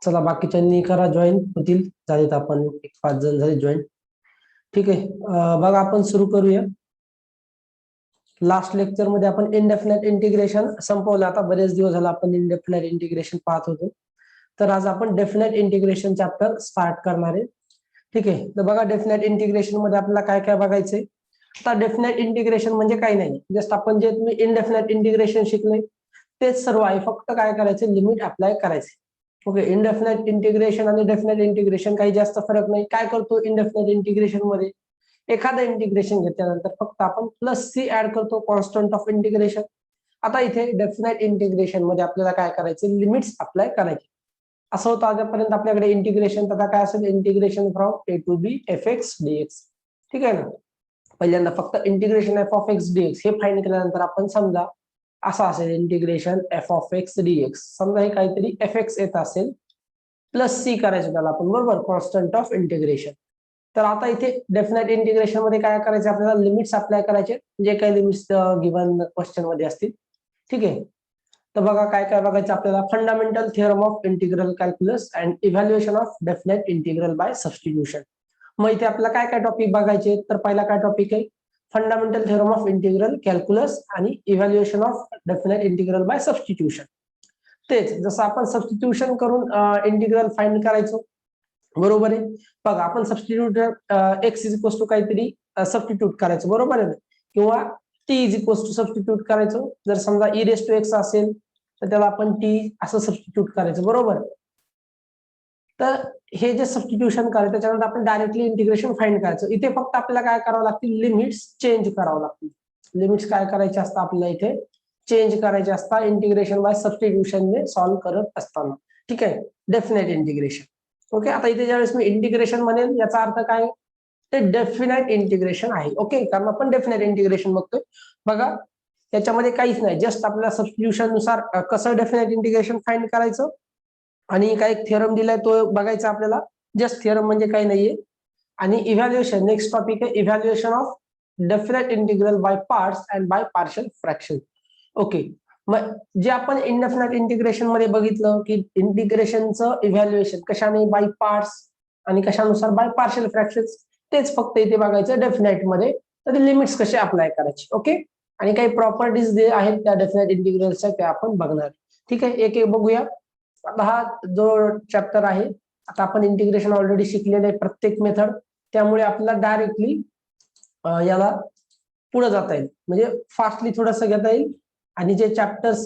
चला बाकीच्यांनी करा जॉईन होतील, झालेत आपण एक 5 जण झाले जॉईन. ठीक आहे, बघा आपण सुरू करूया. लास्ट लेक्चर मध्ये आपण इनडेफिनाइट इंटिग्रेशन संपवलं. आता बरेच दिवस झाला आपण इनडेफिनाइट इंटिग्रेशन पाहत होतो, तर आज आपण डेफिनाइट इंटिग्रेशन चॅप्टर स्टार्ट करणार आहे. ठीक आहे, तर बघा डेफिनाइट इंटिग्रेशन मध्ये आपल्याला काय काय बघायचंय. आता डेफिनाइट इंटिग्रेशन म्हणजे काही नाही, जस्ट आपण जे तुम्ही इनडेफिनाइट इंटिग्रेशन शिकले तेच सर्व आहे, फक्त काय करायचे लिमिट अप्लाय करायचे. ओके, इनडेफिनाइट इंटिग्रेशन आणि डेफिनाइट इंटिग्रेशन काही जास्त फरक नाही. काय करतो इनडेफिनाइट इंटिग्रेशन मध्ये, एखादं इंटिग्रेशन घेतल्यानंतर फक्त आपण प्लस सी ऍड करतो, कॉन्स्टंट ऑफ इंटिग्रेशन. आता इथे डेफिनाइट इंटिग्रेशन मध्ये आपल्याला काय करायचे, लिमिट्स अप्लाय करायचे. असं होतं आतापर्यंत आपल्याकडे इंटिग्रेशन, आता काय असेल integration from a to b f x dx. ठीक आहे ना, पहिल्यांदा फक्त integration f of x dx हे फाइंड केल्यानंतर आपण समजा असं असेल integration f of x dx. समजा हे काहीतरी एफ एक्स येत असेल, प्लस सी करायचं त्याला आपण, बरोबर, कॉन्स्टंट ऑफ इंटिग्रेशन. तर आता इथे डेफिनाइट इंटिग्रेशन मध्ये काय करायचं, आपल्याला लिमिट्स अप्लाय करायचे, जे काही लिमिट्स गिव्हन क्वेश्चन मध्ये असतील. ठीक आहे, तर बघा काय काय बघायचं आपल्याला. Fundamental theorem of integral calculus and evaluation of definite integral by substitution. मग इथे आपल्याला काय काय टॉपिक बघायचे, तर पहिला काय टॉपिक आहे, fundamental theorem of integral calculus आणि evaluation of definite integral by substitution. तेच जसं आपण सबस्टिट्यूशन करून इंटिग्रल फाइंड करायचो, बरोबर आहे. बघा आपण substitute x is equals to काहीतरी सबस्टिट्यूट करायचं, बरोबर आहे, किंवा t is equals to substitute करायचं. जर समजा ई रेस टू एक्स असेल तर त्याला आपण टी असं सबस्टिट्यूट करायचं, बरोबर. तर हे जे सबस्टिट्यूशन करायचं त्याच्यानंतर आपण डायरेक्टली इंटिग्रेशन फाइंड करायचं. इथे फक्त आपल्याला काय करावं लागतील, लिमिट्स चेंज करावं लागतील. लिमिट्स काय करायचे असतात आपल्याला इथे, चेंज करायचे असतात इंटिग्रेशन बाय सबस्टिट्यूशन ने सॉल्व्ह करत असताना. ठीक आहे, डेफिनाइट इंटिग्रेशन. ओके, आता इथे ज्यावेळेस मी इंटिग्रेशन म्हणेन याचा अर्थ काय, ते डेफिनाइट इंटिग्रेशन आहे. ओके, कारण आपण डेफिनाइट इंटिग्रेशन बघतोय. बघा त्याच्यामध्ये काहीच नाही, जस्ट आपल्याला सबस्टिट्यूशन नुसार कसं डेफिनाइट इंटिग्रेशन फाइंड करायचं आणि काय थिअरम दिलाय तो बघायचा आपल्याला. जस्ट थिअरम म्हणजे काही नाहीये. आणि इव्हॅल्युएशन, नेक्स्ट टॉपिक आहे evaluation of definite integral by parts and by partial fraction. Okay, मग जे आपण इनडेफिनाइट इंटिग्रेशन मध्ये बघितलं की इंटिग्रेशनचं इव्हॅल्युएशन कशाने, बाय पार्ट्स आणि कशानुसार, बाय पार्शियल फ्रॅक्शन्स. तेच फक्त इथे बघायचं डेफिनाइट मध्ये, तर लिमिट्स कसे अप्लाय करायचे. ओके, आणि काही प्रॉपर्टीज जे आहेत त्या डेफिनाइट इंटिग्रलच्या त्या आपण बघणार. ठीक आहे, एक एक बघूया. आता हा जो चॅप्टर आहे, आता आपण इंटिग्रेशन ऑलरेडी शिकलेलं आहे प्रत्येक मेथड, त्यामुळे आपल्याला डायरेक्टली याला पुढे जाता येईल, म्हणजे फास्टली थोडंसं घेता येईल. आणि जे चॅप्टर्स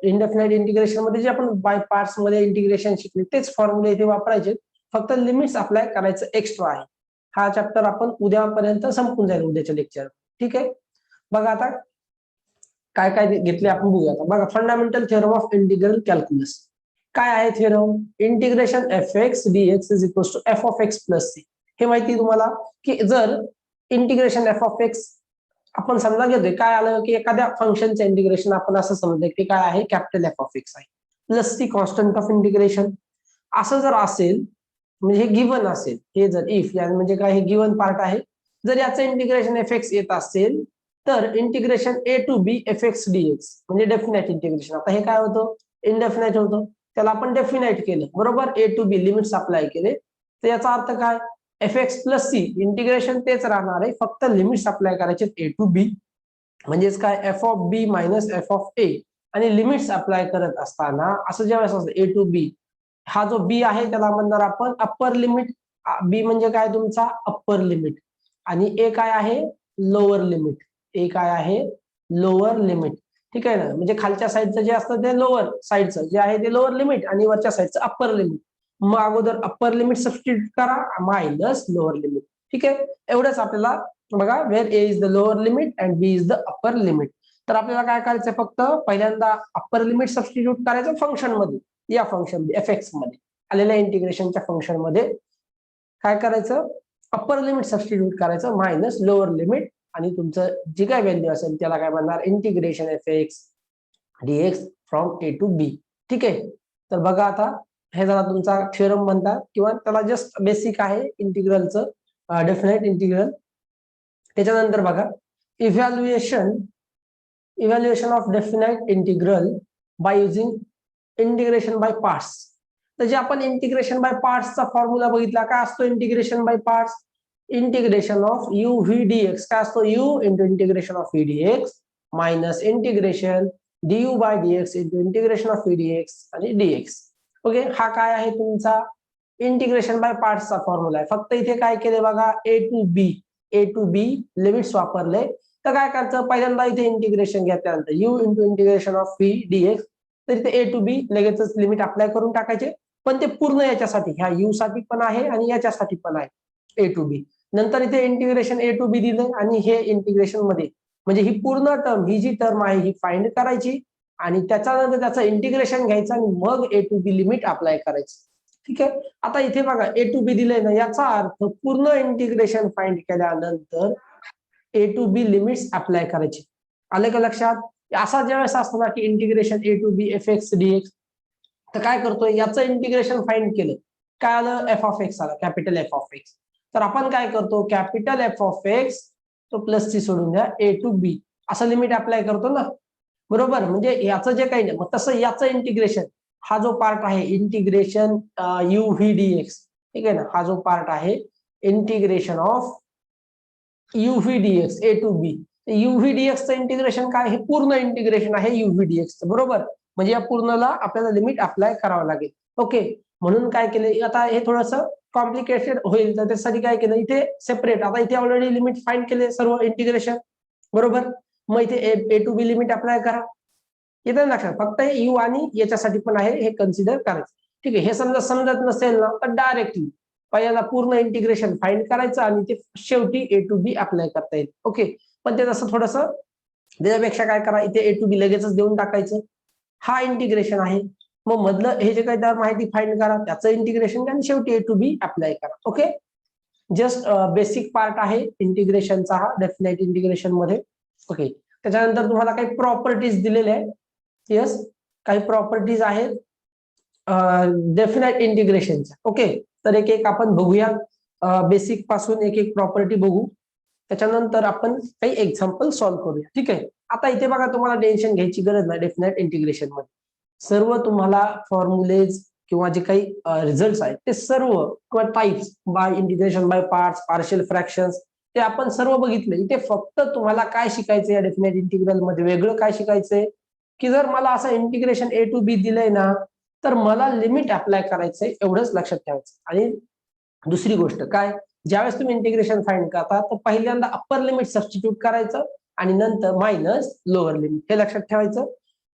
इनडेफिनाइट इंटिग्रेशन मध्ये जे आपण बाय पार्ट्स मध्ये इंटिग्रेशन शिकले तेच फॉर्म्युले इथे वापरायचे, फक्त लिमिट्स अप्लाय करायचं एक्स्ट्रा आहे. हा चॅप्टर आपण उद्यापर्यंत संपून जाईल, उद्याच्या लेक्चर. ठीक आहे, बघा आता काय काय घेतले आपण बघूया. आता बघा fundamental theorem of integral calculus. काय आहे theorem, integration f x dx is equals to f of x plus c. हे माहिती तुम्हाला की जर इंटिग्रेशन एफ ऑफ एक्स आपण समजा घेतोय, काय आलं की एखाद्या फंक्शनचं इंटिग्रेशन आपण असं समजतोय की काय आहे, कॅपिटल एफ ऑफ एक्स आहे plus c constant of integration. असं जर असेल म्हणजे हे गिव्हन असेल, हे जर इफ म्हणजे काय, हे गिव्हन पार्ट आहे. जर याचं इंटिग्रेशन एफ एक्स येत असेल तर integration A to b f x dx म्हणजे डेफिनाइट इंटिग्रेशन. आता हे काय होतं, इनडेफिनाइट होतं, त्याला आपण डेफिनाइट केलं, बरोबर, a to b limits apply केले. तर याचा अर्थ काय, f x plus c integration तेच राहणार आहे, फक्त लिमिट्स अप्लाय करायचे ए टू बी. म्हणजेच काय, f of B minus F of a. आणि लिमिट्स अप्लाय करत असताना असं ज्यावेळेस असतं ए टू बी, हा जो बी आहे त्याला म्हणणार आपण अप्पर लिमिट. बी म्हणजे काय, तुमचा अप्पर लिमिट. आणि ए काय आहे, लोअर लिमिट. ए काय आहे, लोअर लिमिट. ठीक आहे ना, म्हणजे खालच्या साईडचं जे असतं ते लोअर साईडचं जे आहे ते लोअर लिमिट, आणि वरच्या साईडचं अप्पर लिमिट. मग अगोदर अप्पर लिमिट सबस्टिट्यूट करा मायनस लोअर लिमिट. ठीक आहे, एवढंच आपल्याला बघा, where a is the lower limit and b is the upper limit. तर आपल्याला काय करायचं, फक्त पहिल्यांदा अप्पर लिमिट सबस्टिट्यूट करायचं फंक्शन मध्ये, या फंक्शन एफ एक्स मध्ये आलेल्या इंटिग्रेशनच्या फंक्शन मध्ये काय करायचं, अप्पर लिमिट सबस्टिट्यूट करायचं मायनस लोअर लिमिट, आणि तुमचं जी काय व्हॅल्यू असेल त्याला काय म्हणणार, integration f x dx from a to b. ठीक आहे, तर बघा आता हे जरा तुमचा थिअरम म्हणतात, किंवा त्याला जस्ट बेसिक आहे इंटिग्रलचं, डेफिनाइट इंटिग्रल. त्याच्यानंतर बघा evaluation of definite integral by using integration by parts. तर जे आपण इंटिग्रेशन बाय पार्ट्सचा फॉर्म्युला बघितला, काय असतो integration by parts? Integration of u v dx. काय असतो? U into integration of v dx minus integration du by dx into integration of v dx आणि dx. Okay, हा काय आहे तुमचा इंटिग्रेशन बाय पार्ट्सचा फॉर्म्युला आहे. फक्त इथे काय केले बघा, ए टू बी लिमिट्स वापरले. तर काय करायचं, पहिल्यांदा इथे इंटिग्रेशन घ्या, त्यानंतर u into integration of v dx. तर इथे ए टू बी लगेचच लिमिट अप्लाय करून टाकायचे, पण ते पूर्ण याच्यासाठी, ह्या यू साठी पण आहे आणि याच्यासाठी पण आहे ए टू बी. नंतर इथे इंटिग्रेशन ए टू बी दिले आणि हे इंटिग्रेशन मध्ये म्हणजे ही पूर्ण टर्म, ही जी टर्म आहे ही फाइंड करायची आणि त्याच्यानंतर त्याचं इंटिग्रेशन घ्यायचं आणि मग ए टू बी लिमिट अप्लाय करायची. ठीक आहे, आता इथे बघा ए टू बी दिलंय ना, याचा अर्थ पूर्ण इंटिग्रेशन फाइंड केल्यानंतर a to b limits apply करायची. आले का लक्षात? असा ज्यावेळेस असतो ना की integration A to b f x dx, तर काय करतोय, याचं इंटिग्रेशन फाइंड केलं, काय आलं, एफ ऑफ एक्स आला, कॅपिटल एफ ऑफ एक्स. तर आपण काय करतो, कॅपिटल एफ ऑफ एक्स तो प्लस ची सोडून द्या, ए टू बी असं लिमिट अप्लाय करतो ना, बरोबर. म्हणजे याचं जे काही नाही, मग तसं याचं इंटिग्रेशन, हा जो पार्ट आहे इंटिग्रेशन यू व्ही डीएक्स, ठीक आहे ना, हा जो पार्ट आहे integration of u v dx a to b, u v डीएक्सचं इंटिग्रेशन काय, हे पूर्ण इंटिग्रेशन आहे युव्ही डीएक्सचं, बरोबर. म्हणजे या पूर्णला आपल्याला लिमिट अप्लाय करावं लागेल. ओके, म्हणून काय केलं, आता हे थोडंसं कॉम्प्लिकेटेड होईल, तर त्यासाठी काय केलं, इथे सेपरेट, आता इथे ऑलरेडी लिमिट फाइंड केले सर्व इंटिग्रेशन, बरोबर. मग इथे ए टू बी लिमिट अप्लाय करा. येतं लक्षात, फक्त हे यू आणि याच्यासाठी पण आहे हे कन्सिडर करायचं. ठीक आहे, हे समजा समजत नसेल ना, तर डायरेक्टली पहिल्यांदा पूर्ण इंटिग्रेशन फाइंड करायचं आणि ते शेवटी ए टू बी अप्लाय करता येईल. ओके, पण ते तसं थोडंसं, त्याच्यापेक्षा काय करा, इथे ए टू बी लगेचच देऊन टाकायचं. हा इंटिग्रेशन आहे, मग मधलं हे जे काही तर माहिती फाइंड करा, त्याचं इंटिग्रेशन आणि शेवटी ए टू बी अप्लाय करा. ओके, जस्ट बेसिक पार्ट आहे इंटिग्रेशनचा हा डेफिनेट इंटिग्रेशन मध्ये. ओके, त्याच्यानंतर तुम्हाला काही प्रॉपर्टीज दिलेल्या आहेत. येस, काही प्रॉपर्टीज आहेत डेफिनेट इंटिग्रेशनच्या. ओके, तर एक एक आपण बघूया, बेसिक पासून एक एक प्रॉपर्टी बघू, त्याच्यानंतर आपण काही एक्झाम्पल सॉल्व्ह करूया. ठीक आहे, आता इथे बघा, तुम्हाला टेन्शन घ्यायची गरज नाही. डेफिनेट इंटिग्रेशन मध्ये सर्व तुम्हाला फॉर्म्युलेज किंवा जे काही रिझल्ट आहेत ते सर्व, किंवा types by integration by parts, partial fractions, ते आपण सर्व बघितले. इथे फक्त तुम्हाला काय शिकायचं या डेफिनेट इंटिग्रल मध्ये, वेगळं काय शिकायचंय, की जर मला असं इंटिग्रेशन ए टू बी दिलंय ना, तर मला लिमिट अप्लाय करायचंय, एवढंच लक्षात ठेवायचं. आणि दुसरी गोष्ट काय, ज्यावेळेस तुम्ही इंटिग्रेशन फाइंड करता, तर पहिल्यांदा अप्पर लिमिट सबस्टिट्यूट करायचं आणि नंतर मायनस लोअर लिमिट, हे लक्षात ठेवायचं.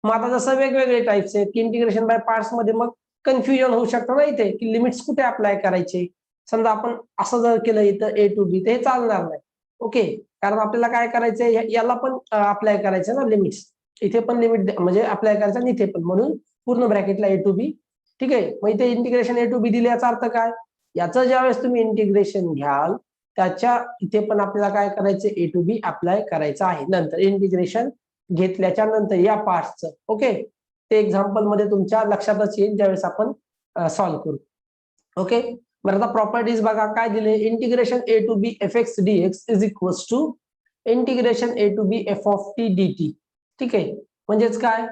मग आता जसं वेगवेगळे टाइप्स आहेत की इंटिग्रेशन बाय पार्ट्स मध्ये, मग कन्फ्युजन होऊ शकतं ना इथे, की लिमिट्स कुठे अप्लाय करायचे. समजा आपण असं जर केलं इथं ए टू बी, तर हे चालणार नाही. ओके, कारण आपल्याला काय करायचंय, याला पण अप्लाय करायचं ना लिमिट्स, इथे पण लिमिट म्हणजे अप्लाय करायचं आणि इथे पण, म्हणून पूर्ण ब्रॅकेटला ए टू बी. ठीक आहे, मग इथे इंटिग्रेशन ए टू बी दिले, याचा अर्थ काय, याचं ज्यावेळेस तुम्ही इंटिग्रेशन घ्याल, त्याच्या इथे पण आपल्याला काय करायचं, ए टू बी अप्लाय करायचं आहे. नंतर इंटिग्रेशन घेतल्याच्या नंतर या पार्टचं, ओके, ते एक्झाम्पल मध्ये तुमच्या लक्षातच येईल ज्यावेळेस आपण सॉल्व्ह करू. ओके, बरं, आता प्रॉपर्टीज बघा काय दिले, integration A to b f x D x is equals to integration A to b f of t d t. ठीक आहे, म्हणजेच काय,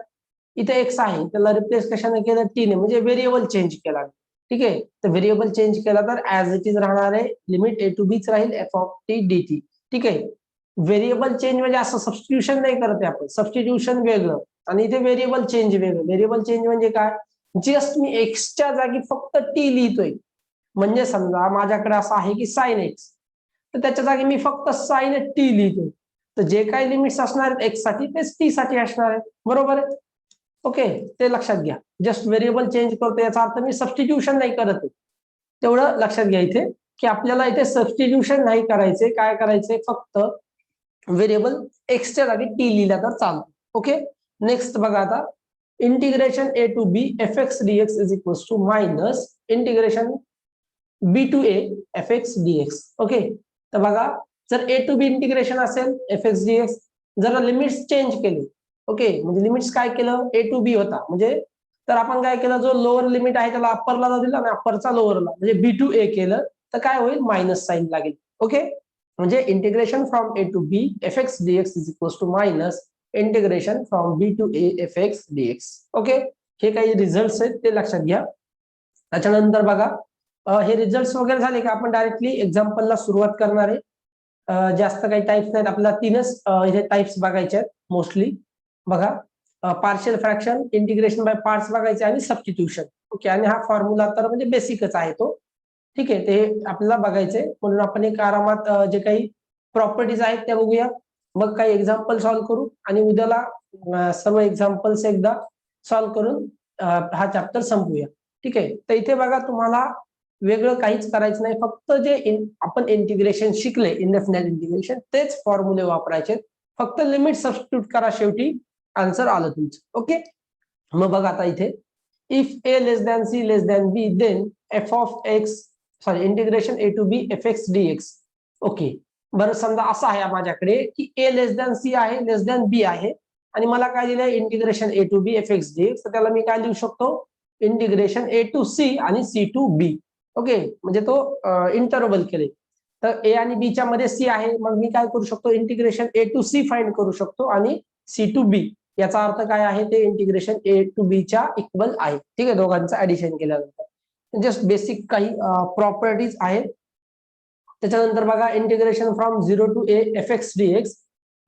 इथे एक्स आहे, त्याला रिप्लेस कशाने केलं, टी ने, म्हणजे व्हेरिएबल चेंज केला. ठीक आहे, तर व्हेरिएबल चेंज केला तर ऍज इट इज राहणार आहे, लिमिट ए टू बीच राहील F of t d t. ठीक आहे, व्हेरिएबल चेंज म्हणजे असं सबस्टिट्यूशन नाही करत आपण, सबस्टिट्यूशन वेगळं आणि इथे व्हेरिएबल चेंज वेगळं. व्हेरिएबल चेंज म्हणजे काय, जस्ट मी एक्सच्या जागी फक्त टी लिहितोय. म्हणजे समजा माझ्याकडे असं आहे की साइन एक्स, तर त्याच्या जागी मी फक्त साइन टी लिहितोय, तर जे काही लिमिट्स असणार आहेत एक्स साठी तेच टी साठी असणार आहे, बरोबर आहे. ओके, ते लक्षात घ्या, जस्ट व्हेरिएबल चेंज करतो, याचा अर्थ मी सबस्टिट्यूशन नाही करत आहे, तेवढं लक्षात घ्या इथे, की आपल्याला इथे सबस्टिट्यूशन नाही करायचे, काय करायचंय, फक्त व्हेरिएबल एक्सच्या जागी टी लिहिला तर चालतो. ओके, नेक्स्ट बघा, आता integration A to b f x dx is equals to minus integration b to a f x dx. Okay, तर बघा, जर ए टू बी इंटिग्रेशन असेल एफ एक्स डीएक्स, जर लिमिट्स चेंज केले, ओके, म्हणजे limits काय केलं, ए टू बी होता, म्हणजे तर आपण काय केलं, जो लोअर लिमिट आहे त्याला अप्परला दिला आणि अप्परचा लोअरला, म्हणजे बी टू ए केलं, तर काय होईल, मायनस साईन लागेल. ओके, म्हणजे integration from a to b f x dx is equals to minus integration from b to a f x dx. Okay, हे काही रिझल्ट आहेत ते लक्षात घ्या. त्याच्यानंतर बघा हे रिझल्ट वगैरे झाले का आपण डायरेक्टली एक्झाम्पलला सुरुवात करणार आहे. जास्त काही टाइप्स नाहीत, आपल्याला तीनच इथे टाइप्स बघायचे आहेत मोस्टली. बघा partial fraction, integration by parts बघायचे आणि सबस्टिट्यूशन. ओके, आणि हा फॉर्म्युला तर म्हणजे बेसिकच आहे तो. ठीक आहे, ते आपल्याला बघायचंय म्हणून आपण एक आरामात जे काही प्रॉपर्टीज आहेत त्या बघूया. मग काही एक्झाम्पल सॉल्व्ह करू आणि उद्याला सर्व एक्झाम्पल्स एकदा सॉल्व्ह करून हा चॅप्टर संपवूया. ठीक आहे, तर इथे बघा तुम्हाला वेगळं काहीच करायचं नाही, फक्त जे आपण इंटिग्रेशन शिकले इनडेफिनाइट इंटिग्रेशन तेच फॉर्म्युले वापरायचे. फक्त लिमिट सबस्टिट्यूट करा, शेवटी आन्सर आलं तुमचं. ओके, मग बघा आता इथे if a less than c less than b then f of x sorry integration a to b f x dx. Okay, बरं समजा असं आहे माझ्याकडे की a लेस दॅन c आहे, लेस दॅन b आहे, आणि मला काय दिलंय integration a to b f x dx. तर त्याला मी काय लिहू शकतो, इंटिग्रेशन a टू c आणि c टू b. ओके, म्हणजे तो इंटरवल केले. तर a आणि b च्या मध्ये c आहे, मग मी काय करू शकतो, integration a to c find करू शकतो आणि c टू b. याचा अर्थ काय आहे, ते इंटिग्रेशन a टू b च्या इक्वल आहे. ठीक आहे, दोघांचं ऍडिशन केल्यानंतर जस्ट बेसिक काही प्रॉपर्टीज आहेत. त्याच्यानंतर बघा integration from 0 to a f x dx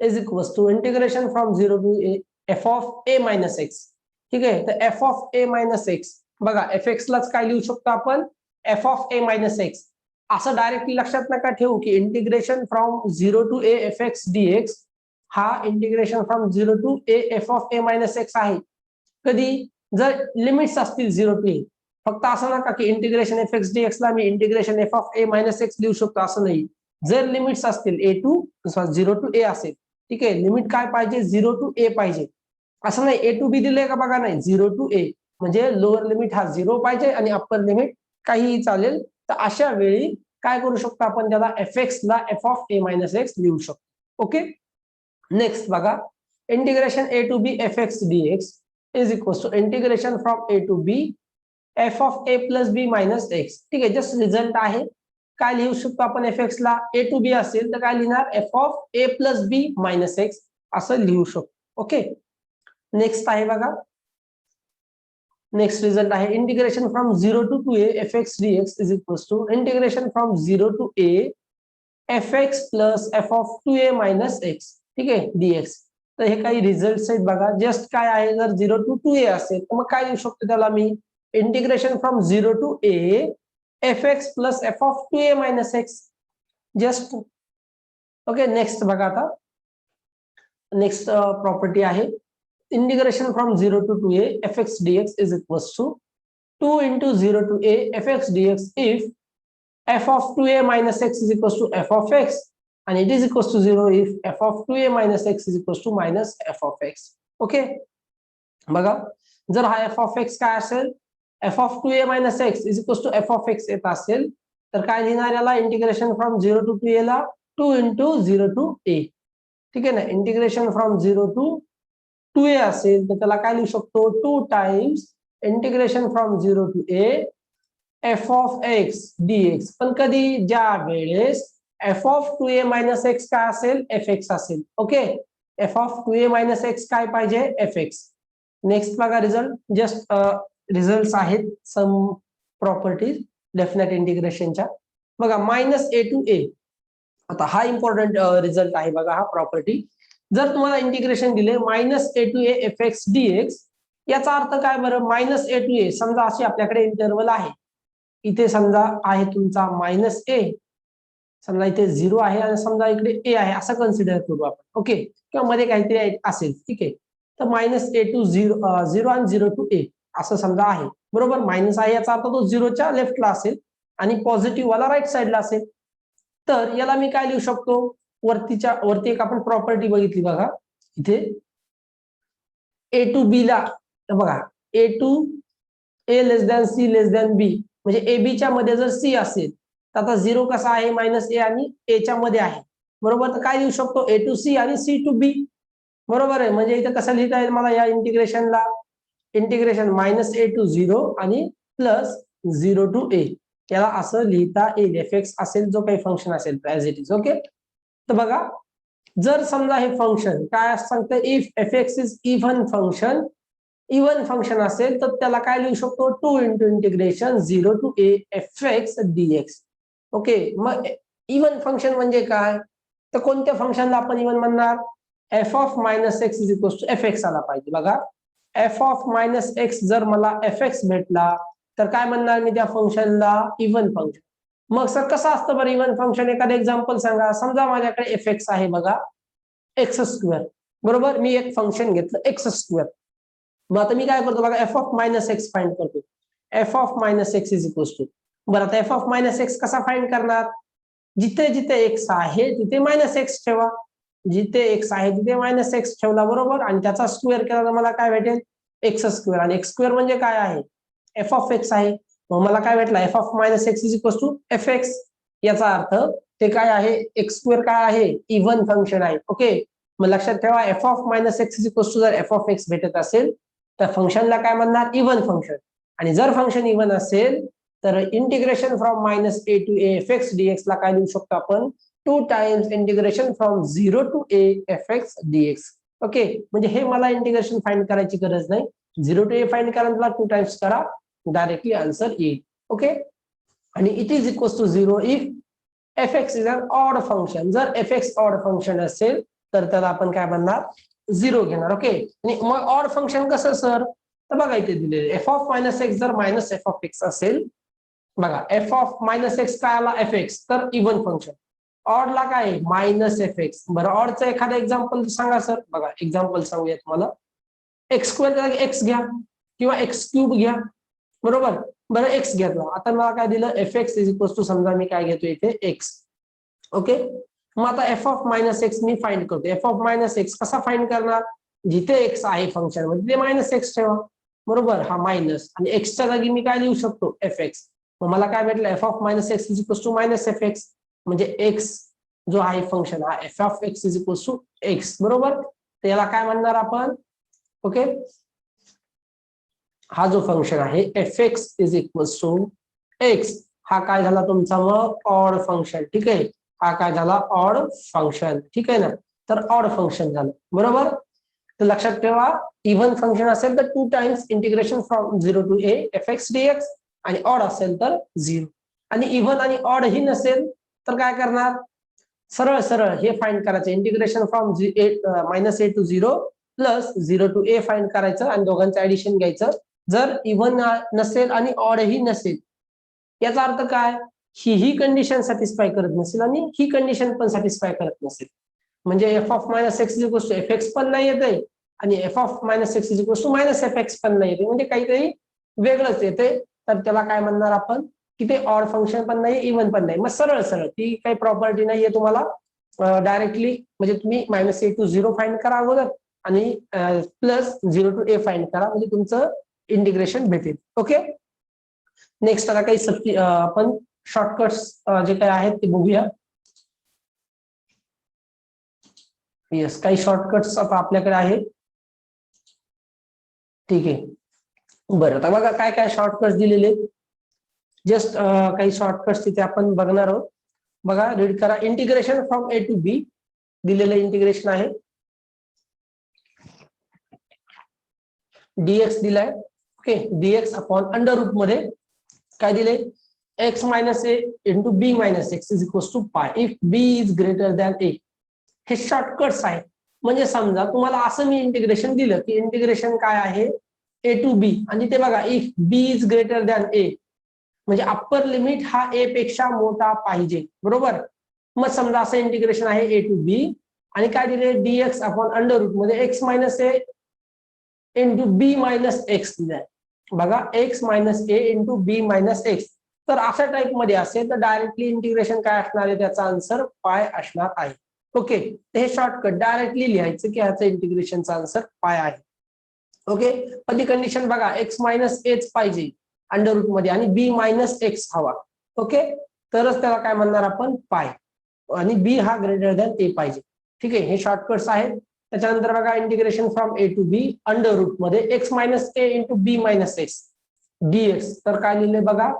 is equal to integration from 0 to a f of a minus x. ठीक आहे, तर f of a minus x बघा, एफ एक्स लाच काय लिहू शकतो आपण, f of a minus x. असं डायरेक्टली लक्षात नका ठेवू की integration from 0 to a f x dx हा integration from 0 to a f of a minus x आहे. कधी जर लिमिट्स असतील 0 टू a. फक्त असं नका की इंटिग्रेशन एफ एक्स dx ला मी integration f of a minus x लिहू शकतो, असं नाही. जर लिमिट्स असतील a टू 0 टू a असेल, ठीक आहे, लिमिट काय पाहिजे, 0 टू a पाहिजे. असं नाही a टू b दिलंय का बघा, नाही, 0 टू a म्हणजे लोअर लिमिट हा 0 पाहिजे आणि अप्पर लिमिट काहीही चालेल. तर अशा वेळी काय करू शकतो आपण, त्याला एफ एक्स ला f of a minus x लिहू शकतो. ओके, नेक्स्ट बघा integration a to b f x dx is equal to integration from a to b f of a plus b minus x. ठीक आहे, just result आहे. काय लिहू शकतो आपण, एफ एक्स ला a टू b असेल तर काय लिहिणार, f of a plus b minus x असं लिहू शकतो. ओके, नेक्स्ट आहे बघा, नेक्स्ट रिझल्ट आहे integration from 0 to 2a f x dx is equal to integration from 0 to a f x plus f of 2a minus x. ठीक आहे, dx. तर हे काही रिझल्ट आहेत बघा, जस्ट काय आहे, जर 0 टू 2a असेल तर मग काय लिहू शकतो त्याला मी, integration from 0 to a f x plus f of 2a minus x. Just okay, next बघा आता नेक्स्ट प्रॉपर्टी आहे integration from 0 to 2a f x dx is equal to 2 into 0 to a f x dx if f of 2a minus x is equals to f of x and it is equals to 0 if f of 2a minus x is equals to minus f of x. Okay, बघा जर हा f of x काय असेल, f of 2a minus x is equals to f of x येत असेल तर काय लिहिणार याला, इंटिग्रेशन फ्रॉम 0 टू 2a ला 2 into 0 to a. ठीक आहे ना, इंटिग्रेशन फ्रॉम 0 टू 2a असेल तर त्याला काय लिहू शकतो, 2 times integration from 0 to a f of x dx. पण कधी, ज्या वेळेस F of 2a minus x काय असेल, एफ एक्स असेल. Okay, F of 2a minus x काय पाहिजे, एफ एक्स. नेक्स्ट बघा रिझल्ट, जस्ट रिझल्ट आहेत सम प्रॉपर्टीज डेफिनेट इंटिग्रेशनच्या. बघा मायनस a टू a, आता हा इम्पॉर्टंट रिझल्ट आहे बघा, हा प्रॉपर्टी. जर तुम्हाला इंटिग्रेशन दिले minus a to a f x dx, याचा अर्थ काय बरं, मायनस a टू a, समजा अशी आपल्याकडे इंटरवल आहे. इथे समजा आहे तुमचा मायनस a, समजा इथे 0 आहे आणि समजा इकडे a आहे, असं कन्सिडर करू आपण. ओके, किंवा मध्ये काहीतरी असेल. ठीक आहे, तर मायनस a टू 0 आणि 0 टू a असं समजा आहे, बरोबर. मायनस आहे याचा अर्थ तो 0च्या लेफ्टला असेल आणि पॉझिटिव्ह वाला राईट साईडला असेल. तर याला मी काय लिहू शकतो, वरती एक आपण प्रॉपर्टी बघितली बघा इथे, a टू b ला बघा, a to a less than c less than b, म्हणजे ए बी च्या मध्ये जर सी असेल तर आता 0 कसा आहे, मायनस ए आणि ए च्या मध्ये आहे, बरोबर. तर काय लिहू शकतो, ए टू सी आणि सी टू बी, बरोबर आहे. म्हणजे इथे कसं लिहिता येईल मला या इंटिग्रेशनला, इंटिग्रेशन मायनस ए टू 0 आणि प्लस 0 टू ए, याला असं लिहिता येईल. एफ एक्स असेल जो काही फंक्शन असेल ऍज इट इज. ओके, तर बघा जर समजा हे फंक्शन काय सांगतं, if f x is even function even function असेल तर त्याला काय लिहू शकतो 2 into integration 0 to a fx dx. Okay, मग इव्हन फंक्शन म्हणजे काय, तर कोणत्या फंक्शनला आपण इव्हन म्हणणार, f of minus x is equal to f x आला पाहिजे. बघा एफ ऑफ मायनस एक्स जर मला एफ एक्स भेटला तर काय म्हणणार मी त्या फंक्शनला, इव्हन फंक्शन. मग सर कसं असतं बरं इव्हन फंक्शन, एखादं एक्झाम्पल सांगा. समजा माझ्याकडे एफ एक्स आहे बघा, एक्स स्क्वेअर, बरोबर. मी एक फंक्शन घेतलं एक्स स्क्वेअर. मग आता मी काय करतो बघा, f of minus x find करतो. F of minus x is equal to, बरं आता एफ ऑफ मायनस एक्स कसा फाइंड करणार, जिथे जिथे एक्स आहे तिथे मायनस एक्स ठेवा, जिथे एक्स आहे तिथे मायनस एक्स ठेवला, बरोबर. आणि त्याचा स्क्वेअर केला तर मला काय भेटेल, एक्स स्क्वेअर. आणि एक्स स्क्वेअर म्हणजे काय आहे, एफ ऑफ एक्स आहे. मग मला काय भेटला, f of minus x is equal to f x. याचा अर्थ ते काय आहे, एक्स स्क्वेअर काय आहे, इव्हन फंक्शन आहे. ओके, मग लक्षात ठेवा f of minus x is equal to, जर एफ ऑफ एक्स भेटत असेल तर फंक्शनला काय म्हणणार, इव्हन फंक्शन. आणि जर फंक्शन इव्हन असेल तर integration from minus a to a f x dx ला काय लिहू शकतो आपण, 2 times integration from 0 to a f x dx. Okay, म्हणजे हे मला इंटिग्रेशन फाइंड करायची गरज नाही, 0 टू ए फाइंड करायला 2 टाइम्स करा, डायरेक्टली आन्सर येईल. ओके, आणि it is equal to 0 if f x is an odd function. जर एफ एक्स ऑड फंक्शन असेल तर त्याला आपण काय म्हणणार, 0 घेणार. ओके, आणि मग ऑड फंक्शन कसं सर, तर बघा इथे दिलेले एफ ऑफ मायनस एक्स जर मायनस एफ ऑफ एक्स असेल, बघा एफ ऑफ मायनस एक्स काय आला, एफ एक्स, तर इव्हन फंक्शन. ऑडला काय मायनस एफ एक्स. बरं ऑडचं एखादं एक्झाम्पल सांगा सर. बघा एक्झाम्पल सांगूया तुम्हाला, एक्स स्क्वेअर एक्स घ्या किंवा एक्स क्यूब घ्या, बरोबर. बरं एक्स घेतला, आता मला काय दिलं, f x is equal to, समजा मी काय घेतो इथे एक्स. ओके, मग आता एफ ऑफ मायनस एक्स मी फाइंड करतो. एफ ऑफ मायनस एक्स कसा फाइंड करणार, जिथे एक्स आहे फंक्शन मध्ये तिथे मायनस एक्स ठेवा, बरोबर. हा मायनस, आणि एक्सच्या जागी मी काय लिहू शकतो, एफ एक्स. मग मला काय भेटलं, f of minus x is equal to minus f x. म्हणजे एक्स जो आहे फंक्शन, हा f of x is equal to x, बरोबर. तर याला काय म्हणणार आपण, ओके, हा जो फंक्शन आहे f x is equal to x, हा काय झाला तुमचा मग ऑड फंक्शन. ठीक आहे, हा काय झाला, ऑड फंक्शन. ठीक आहे ना, तर ऑड फंक्शन झालं, बरोबर. तर लक्षात ठेवा इव्हन फंक्शन असेल तर 2 times integration from 0 to a f x dx, आणि ऑड असेल तर 0. आणि इव्हन आणि ऑड ही नसेल तर काय करणार, सरळ सरळ हे फाइंड करायचं, integration from minus a to 0 plus 0 to a find करायचं आणि दोघांचं ऍडिशन घ्यायचं. जर इव्हन नसेल आणि ऑड ही नसेल, याचा अर्थ काय, ही कंडिशन सॅटिस्फाय करत नसेल आणि ही कंडिशन पण सॅटिस्फाय करत नसेल, म्हणजे f of minus x is equal to f x पण नाही येते आणि f of minus x is equal to minus f x पण नाही येते, म्हणजे काहीतरी वेगळंच येते. तर त्याला काय म्हणणार आपण, की ते ऑड फंक्शन पण नाही, इव्हन पण नाही. मग सरळ सरळ ती काही प्रॉपर्टी नाहीये तुम्हाला, डायरेक्टली म्हणजे तुम्ही मायनस ए टू 0 फाइंड करा अगोदर आणि प्लस 0 टू ए फाइंड करा, म्हणजे तुमचं इंटिग्रेशन भेटेल. ओके, नेक्स्ट आता काही आपण शॉर्टकट्स जे काही आहेत ते बघूया. येस, काही शॉर्टकट्स आता आपल्याकडे आहेत. ठीक आहे, बरं आता बघा काय काय शॉर्टकट्स दिलेले, जस्ट काही शॉर्टकट्स तिथे आपण बघणार आहोत. बघा रीड करा, integration from a to b दिलेलं इंटिग्रेशन आहे, डीएक्स दिलाय. Okay, dx upon under root मध्ये काय दिले, x minus a into B minus x is equal to pi if b is greater than a. हे शॉर्टकट्स आहे. म्हणजे समजा तुम्हाला असं मी इंटिग्रेशन दिलं की इंटिग्रेशन काय आहे, ए टू बी, आणि ते बघा if b is greater than a, म्हणजे अप्पर लिमिट हा ए पेक्षा मोठा पाहिजे, बरोबर. मग समजा असं इंटिग्रेशन आहे ए टू बी, आणि काय दिले, डीएक्स अपॉन अंडर रूट मध्ये x minus a into B minus x दिलाय. बघा x minus a into B minus x. तर अशा टाइप मध्ये असेल तर डायरेक्टली इंटिग्रेशन काय असणार आहे, त्याचा आन्सर पाय असणार आहे. ओके, हे शॉर्टकट डायरेक्टली लिहायचं की ह्याचं इंटिग्रेशनचा आन्सर पाय आहे. ओके, पण ती कंडिशन बघा, एक्स मायनस एच पाहिजे अंडर रूट मध्ये आणि बी मायनस एक्स हवा. ओके, तरच त्याला काय म्हणणार आपण, पाय, आणि बी हा ग्रेटर दॅन ए पाहिजे. ठीक आहे, हे शॉर्टकट्स आहेत. त्याच्यानंतर बघा integration from a to B under root मध्ये x minus a into B minus x dx. तर काय लिहिलंय बघा,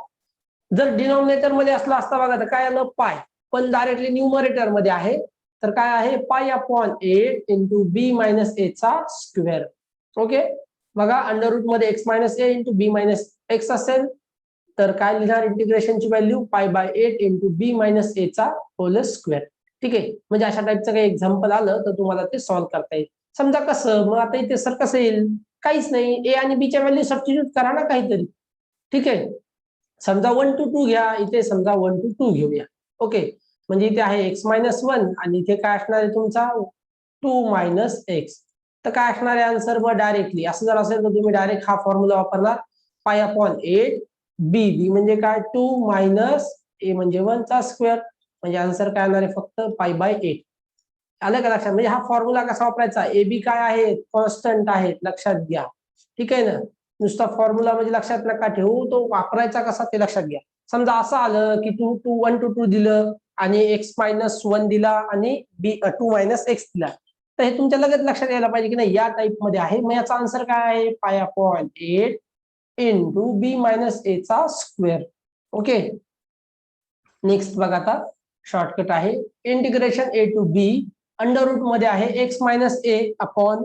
जर डिनॉमिनेटर मध्ये असला असता बघा तर काय आलं, पाय, पण डायरेक्टली न्यूमरेटर मध्ये आहे तर काय आहे, पाय अपॉन 8 इंटू बी मायनस ए चा स्क्वेअर. ओके, बघा अंडर रूट मध्ये x minus a into B minus x असेल तर काय लिहिणार इंटिग्रेशनची value pi by 8 into B minus ए चा होल स्क्वेअर. ठीक आहे, म्हणजे अशा टाईपचं काही एक्झाम्पल आलं तर तुम्हाला ते सॉल्व्ह करता येईल. समजा कसं, मग आता इथे सर कसं येईल, काहीच नाही, ए आणि बी च्या व्हॅल्यू सबस्टिट्यूट करा ना काहीतरी. ठीक आहे, समजा 1 to 2 घ्या, इथे समजा 1 to 2 घेऊया. ओके, म्हणजे इथे आहे एक्स मायनस 1 आणि इथे काय असणार आहे तुमचा 2 मायनस एक्स. तर काय असणार आहे आन्सर, मग डायरेक्टली असं जर असेल तर तुम्ही डायरेक्ट हा फॉर्म्युला वापरला, पाय अपॉन 8 बी, बी म्हणजे काय 2 मायनस ए म्हणजे 1 चा स्क्वेअर, म्हणजे आन्सर काय येणार आहे फक्त पाय बाय 8. आलं का लक्षात? म्हणजे हा फॉर्म्युला कसा वापरायचा, ए बी काय आहे कॉन्स्टंट आहेत लक्षात घ्या. ठीक आहे ना, नुसता फॉर्म्युला म्हणजे लक्षात नका ठेवू, तो वापरायचा कसा ते लक्षात घ्या. समजा असं आलं की 1 to 2 दिलं आणि एक्स मायनस 1 दिला आणि बी 2 मायनस एक्स दिला, तर हे तुमच्या लगेच लक्षात यायला पाहिजे की नाही या टाइप मध्ये आहे. मग याचा आन्सर काय आहे, पाय अपॉन 8 इंटू बी मायनस ए चा स्क्वेअर. ओके, नेक्स्ट बघा आता शॉर्टकट आहे, integration A to B under root मध्ये आहे X minus A upon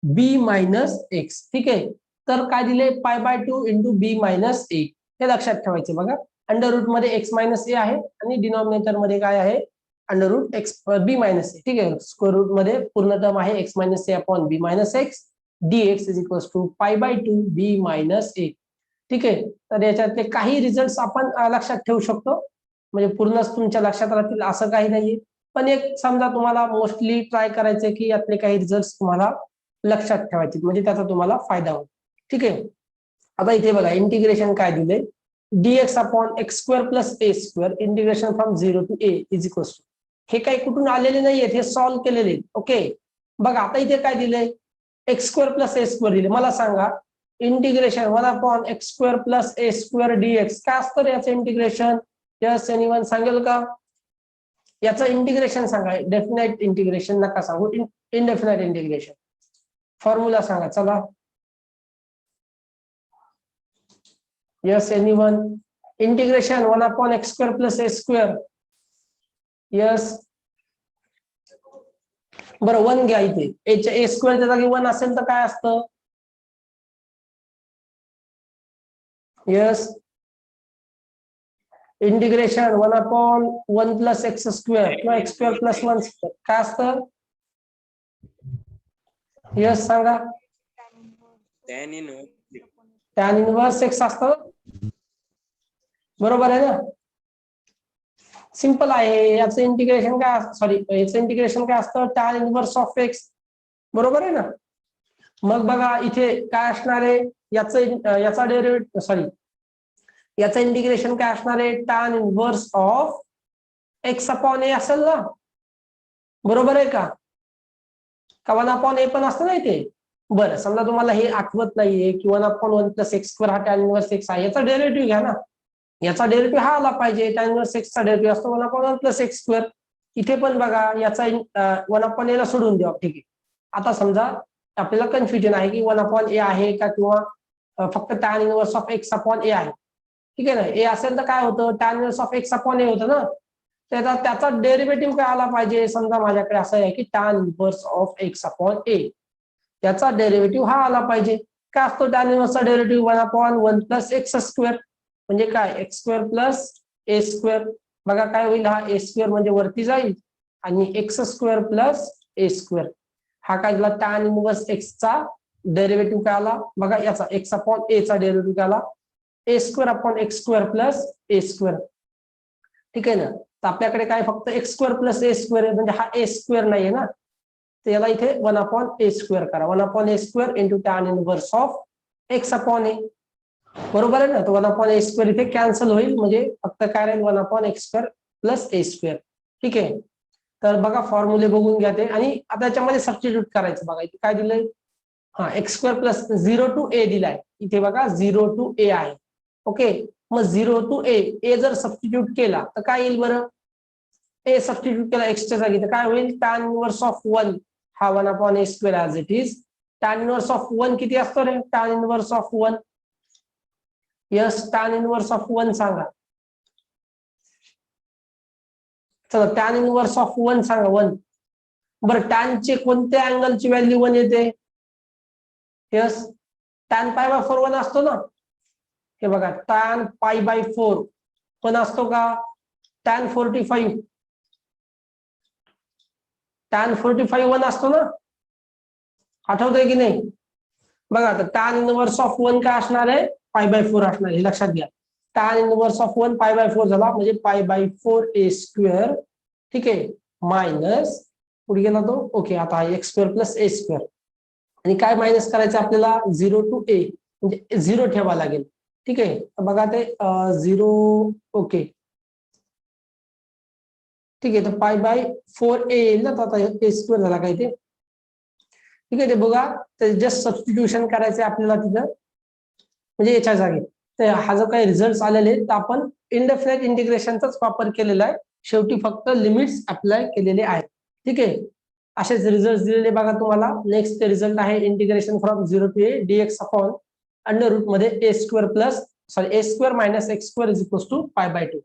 B minus x. ठीक आहे, तर काय दिले pi by 2 into B minus A, हे लक्षात ठेवायचे. बघा अंडर रूट मध्ये एक्स मायनस ए आहे आणि डिनॉमिनेटर मध्ये काय आहे under root X B minus A. ठीक आहे, स्क्वेअर रूट मध्ये पूर्ण टर्म आहे X minus A upon B minus X, D x is equal to pi by 2 B minus A. ठीक आहे, तर याच्यातले काही रिझल्ट आपण लक्षात ठेवू शकतो, म्हणजे पूर्णच तुमच्या लक्षात राहतील असं काही नाहीये, पण एक समजा तुम्हाला मोस्टली ट्राय करायचंय की यातले काही रिझल्ट तुम्हाला लक्षात ठेवायचे, म्हणजे त्याचा तुम्हाला फायदा होईल. ठीक आहे, आता इथे बघा इंटिग्रेशन काय दिले, dx upon x square plus A square integration from 0 to a is equal to, हे काही कुठून आलेले नाहीयेत, हे सॉल्व्ह केलेले. ओके, बघा आता इथे काय दिले एक्स स्क्वेअर प्लस ए स्क्वेअर दिले. मला सांगा integration 1 upon x square plus ए स्क्वेअर डीएक्स काय असतं याचं इंटिग्रेशन, यस एनीवन सांगेल का? याचं इंटिग्रेशन सांगा, डेफिनेट इंटिग्रेशन नका सांगू, इनडेफिनेट इंटिग्रेशन फॉर्म्युला सांगा चला. Yes anyone, integration 1 upon x square plus ए स्क्वेअर. यस, बरं 1 घ्या, इथे ए स्क्वेअरच्या जागी 1 असेल तर काय असतं, yes integration 1 upon 1 plus X square किंवा एक्स स्क्वेअर प्लस 1 काय असतं, यस सांगा, टॅन इनवर्स एक्स असतं, बरोबर आहे ना, सिंपल आहे. याचं इंटिग्रेशन काय, सॉरी याचं इंटिग्रेशन काय असतं टॅन इनवर्स ऑफ एक्स, बरोबर आहे ना. मग बघा इथे काय असणार आहे, याचा डेरिव्हेटिव्ह सॉरी याचं इंटिग्रेशन काय असणार आहे tan inverse of X upon A असेल ना, बरोबर आहे का 1 अपॉन ए पण असतं ना इथे. बरं समजा तुम्हाला हे आठवत नाहीये की 1 अपॉन 1 प्लस एक्स स्क्वेअर हा टॅन इनवर्स एक्स आहे, याचा डेरिव्हेटिव्ह घ्या ना, याचा डेरिव्हेटिव्ह हा आला पाहिजे, टॅन इनवर्स एक्स चा डेरिव्हेटिव्ह असतो 1 अपॉन 1 प्लस एक्स स्क्वेअर. इथे पण बघा याचा 1 अपॉन ए ला सोडून द्या. ठीक आहे, आता समजा आपल्याला कन्फ्युजन आहे की 1 अपॉन ए आहे का किंवा फक्त tan inverse of X upon A आहे. ठीक आहे ना, ए असेल तर काय होतं tan inverse of X upon A होतं ना, त्याचा डेरिव्हेटिव्ह काय आला पाहिजे, समजा माझ्याकडे असं आहे की tan inverse of X upon A, त्याचा डेरिव्हेटिव्ह हा आला पाहिजे. काय असतो टॅन इनवर्सचा derivative 1 upon 1 plus X square, म्हणजे काय एक्स स्क्वेअर प्लस ए स्क्वेअर. बघा काय होईल, हा ए स्क्वेअर म्हणजे वरती जाईल आणि एक्स स्क्वेअर प्लस ए स्क्वेअर, हा काय दिला टॅन इनवर्स एक्सचा डेरिव्हेटिव्ह काय आला, बघा याचा एक्स अपॉन ए चा डेरिव्हेटिव्ह काय आला A square upon x square plus A square. ठीक आहे ना, तर आपल्याकडे काय फक्त एक्स स्क्वेअर प्लस ए स्क्वेअर आहे, म्हणजे हा ए स्क्वेअर नाहीये ना, तर याला इथे 1 अपॉन ए स्क्वेअर करा, 1 upon A square into tan inverse of X upon A, बरोबर आहे ना. तर 1 अपॉन ए स्क्वेअर इथे कॅन्सल होईल, म्हणजे फक्त काय राहील 1 अपॉन एक्स स्क्वेअर प्लस ए स्क्वेअर. ठीक आहे, तर बघा फॉर्म्युले बघून घ्या ते, आणि आता याच्यामध्ये सबस्टिट्यूट करायचं. बघा इथे काय दिलंय, हा एक्स स्क्वेअर प्लस 0 टू ए दिलाय, इथे बघा 0 टू ए आहे. ओके, मग 0 टू ए जर सबस्टिट्यूट केला तर काय येईल बरं, ए सबस्टिट्यूट केला एक्सच्या जागी तर काय होईल टॅन इनवर्स ऑफ 1 हा 1 upon A square as it is. Tan inverse of 1 किती असतो रे, tan inverse of 1, yes tan inverse of 1 सांगा, चला टॅन इनवर्स ऑफ 1 सांगा 1. बरं टॅनचे कोणत्या अँगलची व्हॅल्यू 1 येते, यस टॅन पाय बाय 4 1 असतो ना, हे बघा टॅन पाय बाय 4 1 असतो का, टॅन 45 1 असतो ना, आठवतंय की नाही? बघा आता टॅन इनवर्स ऑफ 1 काय असणार आहे, पाय बाय 4 असणार आहे, लक्षात घ्या. टॅन इनवर्स ऑफ 1 पाय बाय 4 झाला म्हणजे पाय बाय 4 ए स्क्वेअर, ठीक आहे, मायनस पुढे गेला तो, ओके, आता एक्स स्क्वेअर प्लस ए स्क्वेअर, आणि काय मायनस करायचं आपल्याला, 0 टू ए, म्हणजे 0 ठेवा लागेल, ठीक आहे. तर बघा ते 0, ओके, ठीक आहे. तर पाय बाय 4 ए येईल ना, तर आता ए स्क्वेअर झाला काय ते, ठीक आहे. ते बघा, तर जस्ट सबस्टिट्यूशन करायचं आपल्याला तिथं, म्हणजे याच्या जागी. तर हा जो काही रिझल्ट आलेले तर आपण इनडेफिनाइट इंटिग्रेशनचाच वापर केलेला आहे, शेवटी फक्त लिमिट्स अप्लाय केलेले आहेत, ठीक आहे. असेच रिझल्ट दिलेले बघा तुम्हाला. नेक्स्ट रिझल्ट आहे integration from 0 to A D X upon under root मध्ये A square plus A square minus X square is equals to pi by 2,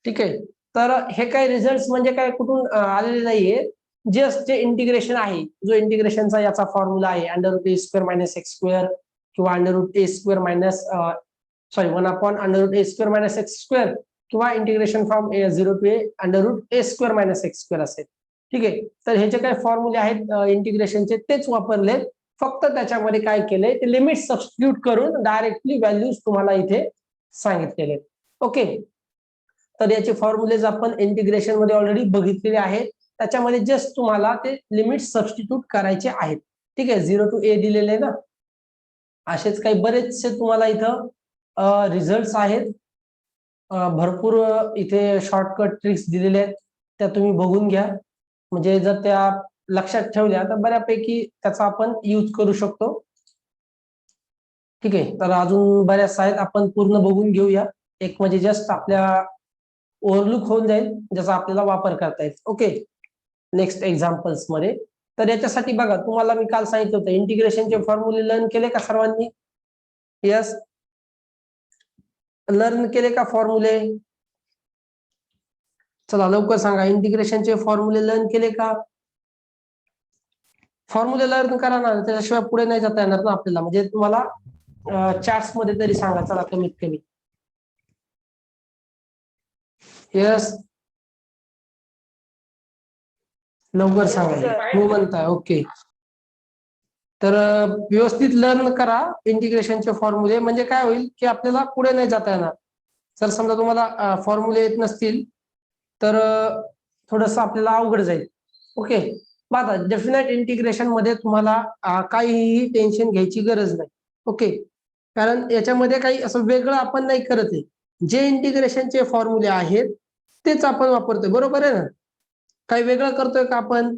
ठीक आहे. तर हे काही रिझल्ट म्हणजे काय कुठून आलेले नाहीये, जस्ट जे इंटिग्रेशन आहे, जो इंटिग्रेशनचा याचा फॉर्म्युला आहे under root A square minus X square किंवा under root A square minus 1 upon under root A square minus X square किंवा integration from 0 to A under root A square minus X square असेल, ठीक आहे. तर हे जे काही फॉर्म्युले आहेत इंटिग्रेशनचे तेच वापरले, फक्त त्याच्यामध्ये काय केलंय ते लिमिट सबस्टिट्यूट करून डायरेक्टली व्हॅल्यूज तुम्हाला इथे सांगितलेले, ओके. तर याचे फॉर्म्युलेज आपण इंटिग्रेशन मध्ये ऑलरेडी बघितलेले आहेत, त्याच्यामध्ये जस्ट तुम्हाला ते लिमिट सबस्टिट्यूट करायचे आहेत, ठीक आहे. 0 टू ए दिलेले ना, असेच काही बरेचसे तुम्हाला इथं रिझल्ट आहेत, भरपूर इथे शॉर्टकट ट्रिक्स दिलेले आहेत, त्या तुम्ही बघून घ्या, म्हणजे जर त्या लक्षात ठेवल्या तर बऱ्यापैकी त्याचा आपण यूज करू शकतो, ठीक आहे. तर अजून बऱ्याच आहेत, आपण पूर्ण बघून घेऊया. एक म्हणजे जस्ट आपल्या ओव्हरलुक होऊन जाईल, ज्याचा आपल्याला वापर करता येईल, ओके. नेक्स्ट एक्झाम्पल्स मध्ये, तर याच्यासाठी बघा तुम्हाला मी काल सांगितलं होतं इंटिग्रेशनचे फॉर्म्युले लर्न केले का सर्वांनी? यस, लर्न केले का फॉर्म्युले? चला लवकर सांगा, इंटिग्रेशनचे फॉर्म्युले लर्न केले का? फॉर्म्युले लर्न करा ना, त्याच्याशिवाय पुढे नाही जाता येणार ना आपल्याला, म्हणजे तुम्हाला चार्ट्स मध्ये तरी सांगा, चला कमीत कमी. यस, लवकर सांगा, हो म्हणताय, ओके. तर व्यवस्थित लर्न करा इंटिग्रेशनचे फॉर्म्युले, म्हणजे काय होईल की आपल्याला पुढे नाही जाता येणार. जर समजा तुम्हाला फॉर्म्युले येत नसतील तर थोडस आपल्याला अवघड जाईल, ओके. बघा डेफिनेट इंटिग्रेशन मध्ये तुम्हाला काहीही टेन्शन घ्यायची गरज नाही, ओके. कारण याच्यामध्ये काही असं वेगळं आपण नाही करत आहे, जे इंटिग्रेशनचे फॉर्म्युले आहेत तेच आपण वापरतोय, बरोबर आहे ना? काही वेगळं करतोय का आपण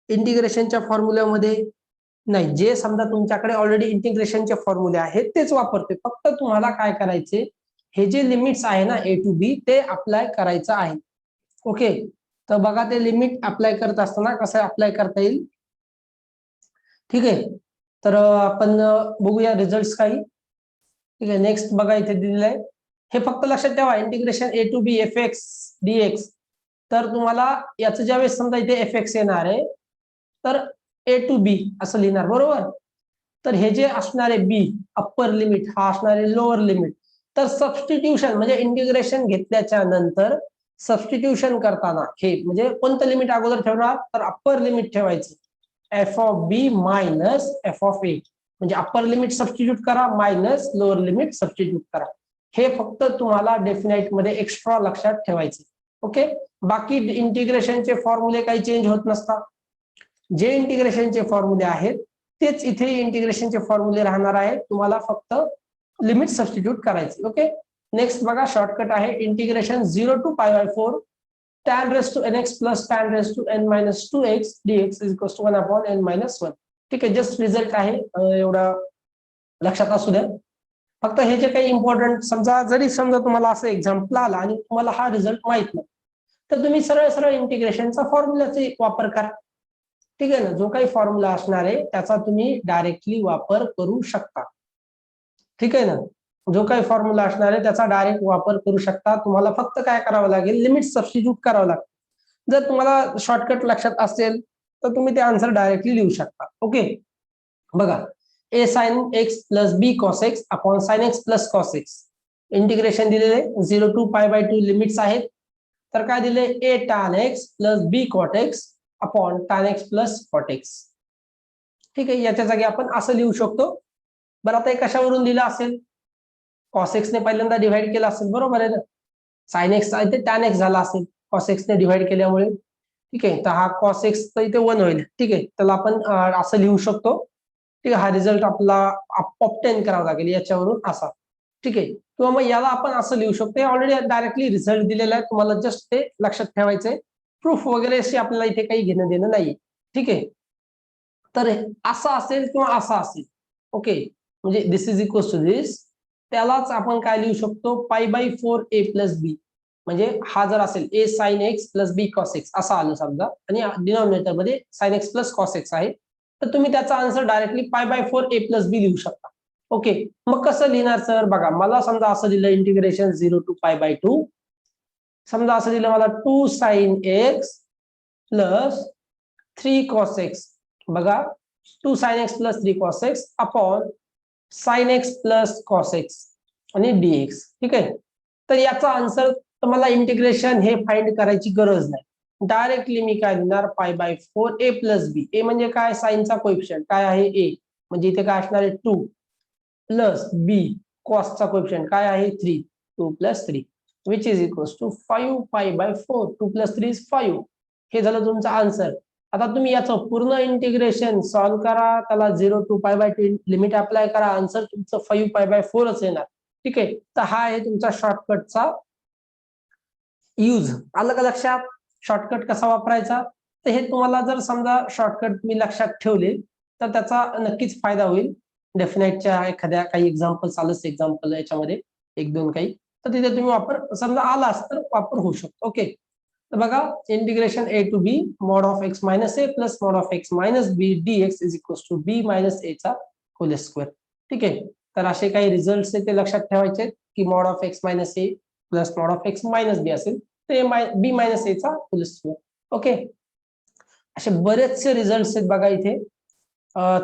इंटिग्रेशनच्या फॉर्म्युल्यामध्ये? नाही, जे समजा तुमच्याकडे ऑलरेडी इंटिग्रेशनचे फॉर्म्युले आहेत तेच वापरते, फक्त तुम्हाला काय करायचे, हे जे लिमिट्स आहे ना ए टू बी ते अप्लाय करायचं आहे, ओके. तर बघा ते लिमिट अप्लाय करत असताना कसं अप्लाय करता येईल, ठीक आहे. तर आपण बघूया रिझल्ट काही, ठीक आहे. नेक्स्ट बघा इथे दिलेलं आहे, हे फक्त लक्षात ठेवा integration A to b f x dx, तर तुम्हाला याचं ज्यावेळेस समजा इथे एफ एक्स येणार आहे तर ए टू बी असं लिहिणार, बरोबर. तर हे जे असणार आहे बी अप्पर लिमिट, हा असणार आहे लोअर लिमिट. तर सबस्टिट्यूशन म्हणजे इंटिग्रेशन घेतल्याच्या नंतर सबस्टिट्यूशन करताना हे म्हणजे कोणतं लिमिट अगोदर ठेवणार, तर अप्पर लिमिट ठेवायचं, F of B minus F of A, म्हणजे अप्पर लिमिट सबस्टिट्यूट करा मायनस लोअर लिमिट सबस्टिट्यूट करा. हे फक्त तुम्हाला डेफिनाइट मध्ये एक्स्ट्रा लक्षात ठेवायचे, ओके. बाकी इंटिग्रेशनचे फॉर्म्युले काही चेंज होत नसतात, जे इंटिग्रेशनचे फॉर्म्युले आहेत तेच इथे इंटिग्रेशनचे फॉर्म्युले राहणार आहेत, तुम्हाला फक्त लिमिट सबस्टिट्यूट करायचे, ओके. नेक्स्ट बघा शॉर्टकट आहे integration 0 to pi by 4 tan raised to nx plus tan raised to n minus 2x dx is equals to 1 upon n minus 1, ठीक आहे. जस्ट रिझल्ट आहे, एवढा लक्षात असू द्या. फक्त हे जे काही इम्पॉर्टंट, समजा जरी समजा तुम्हाला असं एक्झाम्पल आला आणि तुम्हाला हा रिझल्ट माहित नाही तर तुम्ही सरळ सरळ इंटिग्रेशनचा फॉर्म्युलाचा वापर करा, ठीक आहे ना. जो काही फॉर्म्युला असणार आहे त्याचा तुम्ही डायरेक्टली वापर करू शकता, ठीक आहे ना. जो काही फॉर्म्युला असणार आहे त्याचा डायरेक्ट वापर करू शकता, तुम्हाला फक्त काय करावं लागेल, लिमिट सबस्टिट्यूट करावं लागेल. जर तुम्हाला शॉर्टकट लक्षात असेल तर तुम्ही ते आन्सर डायरेक्टली लिहू शकता, ओके. बघा A sine X plus B cos X upon sine X plus cos X. Integration दिलेले 0 टू π/2 लिमिट्स आहेत. तर काय दिले A tan X plus B cot X upon tan X plus cot X. ठीक आहे, याच्या जागी आपण असं लिहू शकतो. बरं आता हे कशावरून दिलं असेल, कॉस एक्सने पहिल्यांदा डिव्हाइड केला असेल, बरोबर आहे ना. साइन एक्स इथे टॅन एक्स झाला असेल कॉस एक्सने डिव्हाइड केल्यामुळे. ठीक आहे, तर हा कॉस एक्स तर इथे 1 होईल. ठीक आहे, त्याला आपण असं लिहू शकतो. ठीक आहे, हा रिझल्ट आपला ऑब्टेन करावा लागेल याच्यावरून असा. ठीक आहे, किंवा मग याला आपण असं लिहू शकतो. ऑलरेडी डायरेक्टली रिझल्ट दिलेला आहे, तुम्हाला जस्ट ते लक्षात ठेवायचंय. प्रूफ वगैरे आपल्याला इथे काही घेणं देणं नाही. ठीक आहे, तर असं असेल किंवा असं असेल. ओके, म्हणजे दिस इज इक्वल टू दिस, त्यालाच आपण काय लिहू शकतो π/4 a प्लस बी. म्हणजे हा जर असेल ए sine X plus B cos x असं आलं समजा, आणि डिनॉमिनेटर मध्ये sign X plus cos x आहे, तर तुम्ही त्याचा आन्सर डायरेक्टली π/4 a प्लस बी लिहू शकता. ओके, मग कसं लिहिणार सर, बघा मला समजा असं दिलं इंटिग्रेशन 0 टू π/2. समजा असं दिलं मला 2 sign X plus 3 cos x. बघा 2 sign X plus 3 cos X upon sine X plus cos x आणि dx. ठीक आहे, तर याचा आन्सर तुम्हाला इंटिग्रेशन हे फाइंड करायची गरज नाही. डायरेक्टली मी काय लिहिणार π/4 a प्लस बी. ए म्हणजे काय, साइनचा कोएफिशियंट काय आहे ए, म्हणजे इथे काय असणार आहे 2 प्लस बी कॉसचा कोएफिशियंट काय आहे 3, 2 plus 3 which is equals to 5 π/4. 2 plus 3 is 5. हे झालं तुमचा आन्सर. आता तुम्ही याचं पूर्ण इंटिग्रेशन सॉल्व्ह करा, त्याला 0 टू π/2 लिमिट अप्लाय करा, आन्सर तुमचं 5 π/4च येणार. ठीक आहे, तर हा आहे तुमचा शॉर्टकटचा यूज. आलं का लक्षात शॉर्टकट कसा वापरायचा. तर हे तुम्हाला जर समजा शॉर्टकट तुम्ही लक्षात ठेवले तर त्याचा नक्कीच फायदा होईल. डेफिनेटच्या एखाद्या काही एक्झाम्पल आलंच एक्झाम्पल याच्यामध्ये 1-2 काही, तर तिथे तुम्ही वापर समजा आलाच तर वापर होऊ शकतो. ओके, तर बघा integration A to B mod of X minus A plus mod of X minus B dx is equal to B minus ए चा होल स्क्वेअर. ठीक आहे, तर असे काही रिझल्ट ते लक्षात ठेवायचे की mod of X minus A plus mod of X minus B असेल ते बी मायनस ए चा होल स्क्वेअर. ओके, असे बरेचसे रिझल्ट आहेत बघा इथे.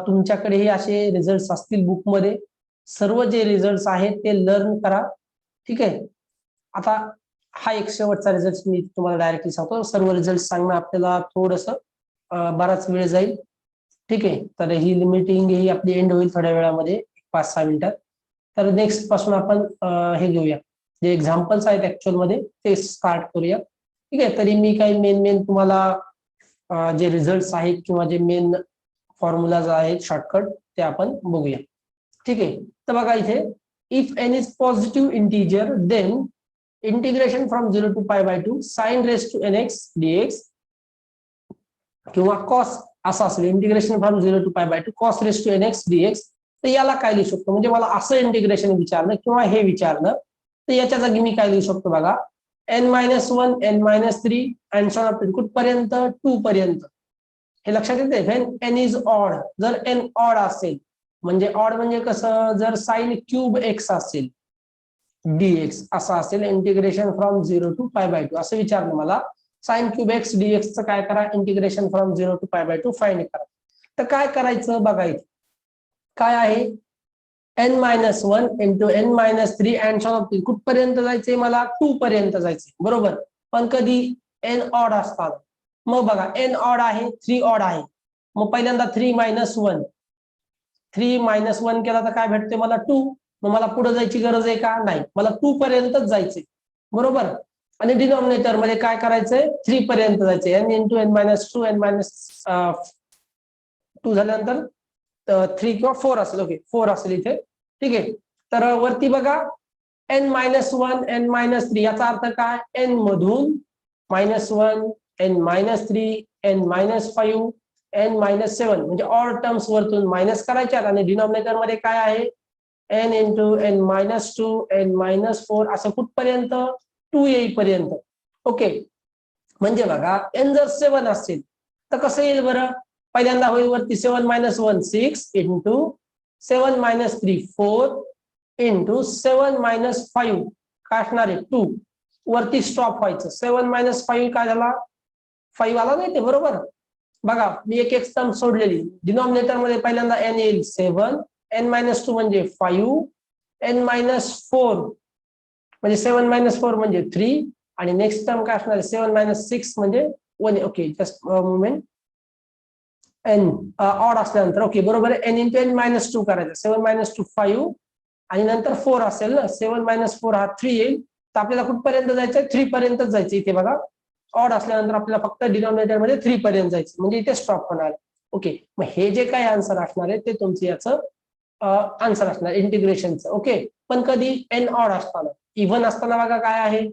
तुमच्याकडेही असे रिझल्ट असतील बुकमध्ये. सर्व जे रिझल्ट आहेत ते लर्न करा. ठीक आहे, आता हा एक शेवटचा रिझल्ट मी तुम्हाला डायरेक्टली सांगतो. सर्व रिझल्ट सांगणं आपल्याला थोडस बराच वेळ जाईल. ठीक आहे, तर ही मीटिंग ही आपली एंड होईल थोड्या वेळामध्ये 5-6 मिनिटात. तर नेक्स्ट पासून आपण हे घेऊया, जे एक्झाम्पल्स आहेत ऍक्च्युअल मध्ये ते स्टार्ट करूया. ठीक आहे, तरी मी काही मेन तुम्हाला जे रिझल्ट आहेत किंवा जे मेन फॉर्म्युलाज आहेत शॉर्टकट ते आपण बघूया. ठीक आहे, तर बघा इथे if N is positive integer then integration from 0 to π/2 sine raise to nx dx किंवा कॉस असं असेल integration from 0 to π/2 cos raise to nx dx. तर याला काय लिहू शकतो, म्हणजे मला असं इंटिग्रेशन विचारणं किंवा हे विचारणं, तर याच्या जागी मी काय लिहू शकतो बघा n-1 n-3 and so on कुठपर्यंत 2 पर्यंत. हे लक्षात येते व्हेन एन इज ऑड. जर एन ऑड असेल म्हणजे ऑड म्हणजे कसं, जर साइन क्यूब एक्स असेल dx असं असेल इंटिग्रेशन फ्रॉम 0 टू π/2 असं विचारलं मला. साइन क्यूब एक्स dx चं काय करा, इंटिग्रेशन फ्रॉम 0 टू π/2 फाइंड करा. तर काय करायचं बघायचं, काय आहे n-1 into n-3 and so on कुठपर्यंत जायचंय मला 2 पर्यंत जायचंय, बरोबर. पण कधी एन ऑड असतात. मग बघा एन ऑड आहे 3 ऑड आहे, मग पहिल्यांदा 3-1 3-1 केला तर काय भेटते मला 2. मग मला पुढे जायची गरज आहे का, नाही, मला 2 पर्यंतच जायचंय, बरोबर. आणि डिनॉमिनेटर मध्ये काय करायचंय 3 पर्यंत जायचंय, n इंटू n-2 n-2 झाल्यानंतर 3 किंवा 4 असेल. ओके 4 असेल इथे. ठीक आहे, तर वरती बघा n-1 n-3 याचा अर्थ काय, n मधून -1 n-3 n-5 n-7 म्हणजे ऑल टर्म्स वरतून मायनस करायच्या आणि डिनॉमिनेटर मध्ये काय आहे n इंटू n-2 n-4 असं कुठपर्यंत 2 येईपर्यंत. ओके, म्हणजे बघा n जर 7 असेल तर कसं येईल बरं, पहिल्यांदा होईल वरती 7-1 6 इंटू 7-3 4 इंटू 7-5 काय असणार आहे 2. वरती स्टॉप व्हायचं. 7-5 काय झाला 5 आला नाही ते, बरोबर. बघा मी एक टर्म सोडलेली. डिनॉमिनेटर मध्ये पहिल्यांदा n येईल 7 n-2 म्हणजे 5, n-4 म्हणजे 7-4 म्हणजे 3 आणि नेक्स्ट टर्म काय असणार आहे 7-6 म्हणजे 1. Okay, just moment. n odd असल्यानंतर ओके बरोबर आहे, n इंटू n-2 करायचं. 7-2 5 आणि नंतर 4 असेल ना, 7-4 हा 3 येईल. तर आपल्याला कुठपर्यंत जायचंय 3 पर्यंतच जायचं. इथे बघा ऑड असल्यानंतर आपल्याला फक्त डिनॉमिनेटर मध्ये 3 पर्यंत जायचं, म्हणजे इथे स्टॉप होणार. ओके, मग हे जे काही आन्सर असणार आहे ते तुमचं याचं आन्सर असणार इंटिग्रेशनचं. ओके, पण कधी n ऑड असताना. इव्हन असताना बघा काय आहे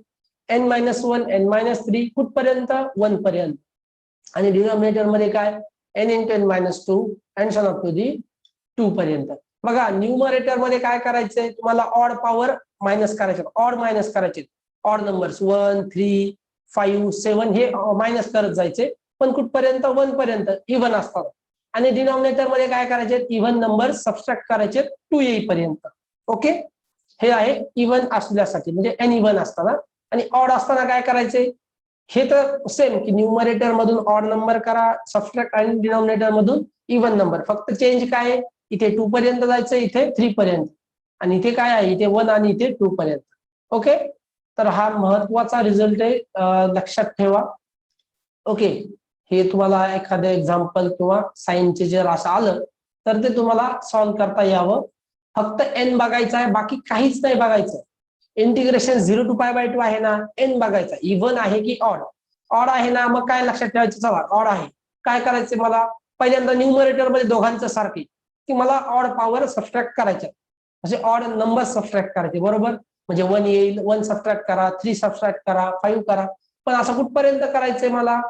n-1 n-3 कुठपर्यंत 1 पर्यंत, आणि डिनॉमिनेटर मध्ये काय n into n-2 and so up to the 2 पर्यंत. बघा न्यूमरेटर मध्ये काय करायचंय तुम्हाला, ऑड पॉवर मायनस करायचे, ऑड मायनस करायचे. ऑड नंबर्स 1 3 5 7 हे मायनस करत जायचे, पण कुठपर्यंत 1 पर्यंत इव्हन असतात. आणि डिनॉमिनेटर मध्ये काय करायचे इव्हन नंबर सबट्रॅक्ट करायचे 2 येईपर्यंत. ओके, हे आहे इव्हन असल्यासाठी म्हणजे n इव्हन असताना. आणि ऑड असताना काय करायचे, हे तर सेम की न्यूमरेटर मधून ऑड नंबर करा सबट्रॅक्ट, आणि डिनॉमिनेटर मधून इव्हन नंबर. फक्त चेंज काय आहे, इथे 2 पर्यंत जायचं, इथे 3 पर्यंत, आणि इथे काय आहे इथे 1 आणि इथे 2 पर्यंत. ओके, तर हा महत्वाचा रिझल्ट आहे, लक्षात ठेवा. ओके, हे तुम्हाला एखादं एक्झाम्पल किंवा साइनचे जर असं आलं तर ते तुम्हाला सॉल्व्ह करता यावं. फक्त n बघायचं आहे, बाकी काहीच नाही बघायचं. इंटिग्रेशन 0 to π/2 आहे ना, n बघायचा इव्हन आहे की ऑड. ऑड आहे ना, मग काय लक्षात ठेवायचं, चला ऑड आहे काय करायचं मला, पहिल्यांदा न्यूमरेटर मध्ये दोघांचं सारखे की मला ऑड पॉवर सबट्रॅक्ट करायच्या, असे ऑड नंबर सबट्रॅक्ट करायचे बरोबर. म्हणजे 1 येईल, 1 सबट्रॅक्ट करा, 3 सबट्रॅक्ट करा, 5 करा, पण असं कुठपर्यंत करायचंय मला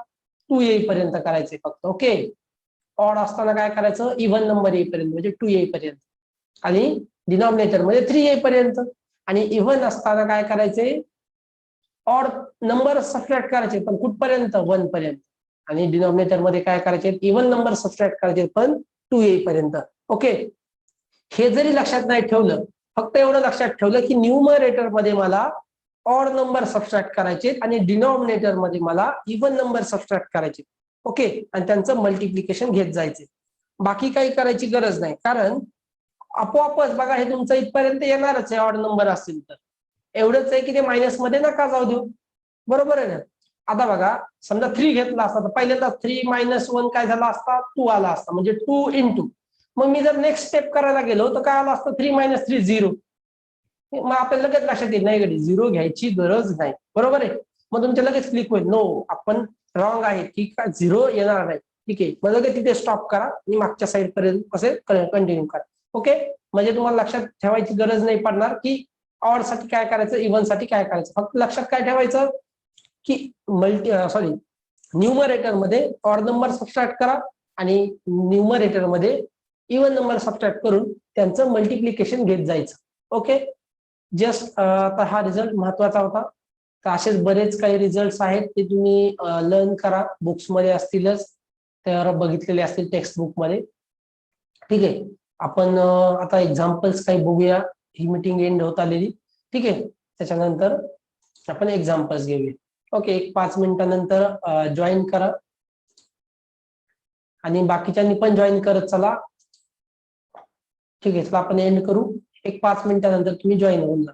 2 येईपर्यंत करायचंय फक्त. ओके, ऑड असताना काय करायचं इव्हन नंबर येईपर्यंत म्हणजे 2 येईपर्यंत, आणि डिनॉमिनेटर मध्ये 3 येईपर्यंत. आणि इव्हन असताना काय करायचे ऑड नंबर सबट्रॅक्ट करायचे, पण कुठपर्यंत 1 पर्यंत, आणि डिनॉमिनेटर मध्ये काय करायचे इव्हन नंबर सबट्रॅक्ट करायचे पण 2 येईपर्यंत. ओके, हे जरी लक्षात नाही ठेवलं, फक्त एवढं लक्षात ठेवलं की न्यूमरेटर मध्ये मला ऑड नंबर सबट्रॅक्ट करायचे आणि डिनॉमिनेटर मध्ये मला इव्हन नंबर सबट्रॅक्ट करायचे. ओके, आणि त्यांचं मल्टिप्लिकेशन घेत जायचे, बाकी काही करायची गरज नाही. कारण आपोआपच बघा हे तुमचं इथपर्यंत येणारच आहे ऑड नंबर असेल तर. एवढंच आहे की ते मायनस मध्ये नका जाऊ देऊ, बरोबर आहे ना. आता बघा समजा 3 घेतला असता तर पहिल्यांदा 3-1 काय झाला असता 2 आला असता, म्हणजे 2 इंटू. मग मी जर नेक्स्ट स्टेप करायला गेलो तर काय आलं असतं 3-3 0. मग आपल्याला लगेच लक्षात येईल नाही गडी 0 घ्यायची गरज नाही, बरोबर आहे. मग तुमच्या लगेच क्लिक होईल नो आपण रॉंग आहे, ठीक आहे 0 येणार नाही, ठीक आहे. मग लगेच तिथे स्टॉप करा आणि मागच्या साईड पर्यंत असे कंटिन्यू करा. ओके, म्हणजे तुम्हाला लक्षात ठेवायची गरज नाही पडणार की ऑड साठी काय करायचं इव्हन साठी काय करायचं. फक्त लक्षात काय ठेवायचं की न्यूमरेटर मध्ये ऑड नंबर सबट्रॅक्ट करा आणि न्यूमरेटर मध्ये इव्हन नंबर सबट्रॅक्ट करून त्यांचं मल्टिप्लिकेशन घेत जायचं. ओके, जस्ट आता हा रिझल्ट महत्वाचा होता. तर असेच बरेच काही रिझल्ट आहेत ते तुम्ही लर्न करा, बुक्स मध्ये असतीलच, तर बघितलेले असतील टेक्स्ट बुक मध्ये. ठीक आहे, आपण आता एक्झाम्पल्स काही बघूया. ही मीटिंग एंड होत आलेली, ठीक आहे. त्याच्यानंतर आपण एक्झाम्पल्स घेऊया. ओके, एक 5 मिनिटानंतर जॉईन करा आणि बाकीच्यांनी पण जॉईन करत चला. ठीक आहे, चला आपण एंड करू. एक 5 मिनिटानंतर तुम्ही जॉईन होऊन जा.